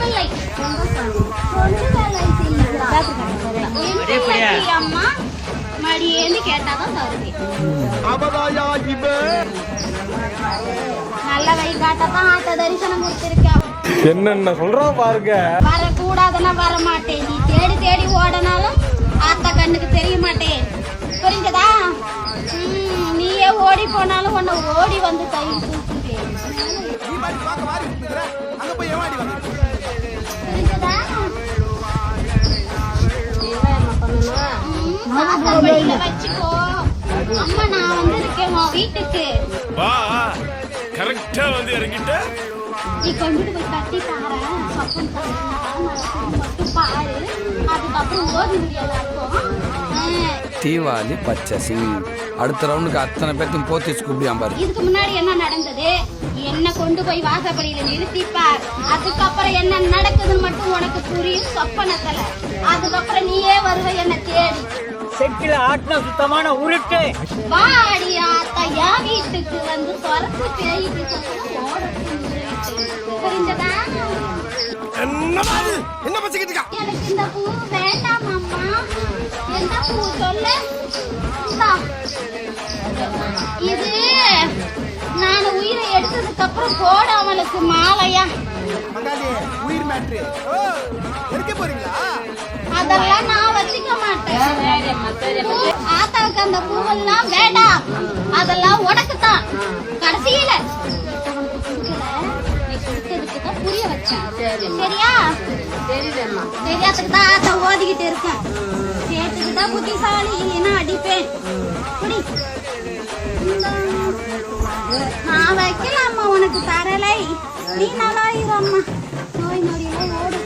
பிள்ளை அம்மா மடியேன்னு கேட்டாதான் தருவேன். நல்ல கை காட்டத்தான் ஆட்ட தரிசனம் கொடுத்திருக்கேன். என்னென்ன சொல்றான் பாருங்க. வரக்கூடாதுன்னா வர மாட்டேன். நீ தேடி தேடி ஓடனாலும் ஆத்தா கண்ணுக்கு தெரிய மாட்டேன். புரிஞ்சதா? நீயே ஓடி போனாலும் உன்னை ஓடி வந்து கையில் தூக்குவேன். புரிஞ்சதா? வச்சுக்கோ. அம்மா நான் வந்திருக்கேன் வீட்டுக்கு. கரெக்டா வந்து இறங்கிட்ட. நீ கொண்டுட்டு போய் கட்டி பாரு. சொப்பன் மட்டும் பாரு. அதுக்கப்புறம் ஓடி முடியாது. தீவாளி பச்சை அடுத்த ரவுண்டுக்கு அத்தனை பேர்த்தையும் போத்திச்சு கூப்பிடியாம். இதுக்கு முன்னாடி என்ன நடந்தது? என்ன கொண்டு போய் வாசப்படியில நிறுத்திப்பார். அதுக்கப்புறம் என்ன நடக்குதுன்னு மட்டும் உனக்கு புரியும் சொப்பனத்துல. அதுக்கப்புறம் நீயே வருவ என்ன தேடி. செட்டில ஆட்டின சுத்தமான உருட்டு. வாடி ஆத்தா என் வீட்டுக்கு வந்து துரத்து பேயிட்டு புரிஞ்சதா? என்ன பச்சிக்கிட்டு இருக்கா? எனக்கு இந்த பூ வேண்டாம் அம்மா. என்ன பூ சொல்லு? இது நான் உயிரை எடுத்ததுக்கு அப்புறம் போட அவனுக்கு மாலையா. உயிர் மேட்ரு எடுக்க போறீங்களா? அதெல்லாம் நான் வச்சுக்க மாட்டேன். ஆத்தாவுக்கு அந்த பூவெல்லாம் வேண்டாம். அதெல்லாம் உனக்குத்தான். கடைசியில புரிய வச்சேன். சரியா? தெரியாதுக்கு தான் ஆத்தா ஓதிக்கிட்டு இருக்கேன். சேர்த்துக்கிட்டா புத்திசாலி, இல்லைன்னா அடிப்பேன். நான் வைக்கலாமா உனக்கு தரலை? நீ நல்லா இரும்மா. நோய் நொடியெல்லாம் ஓடுது.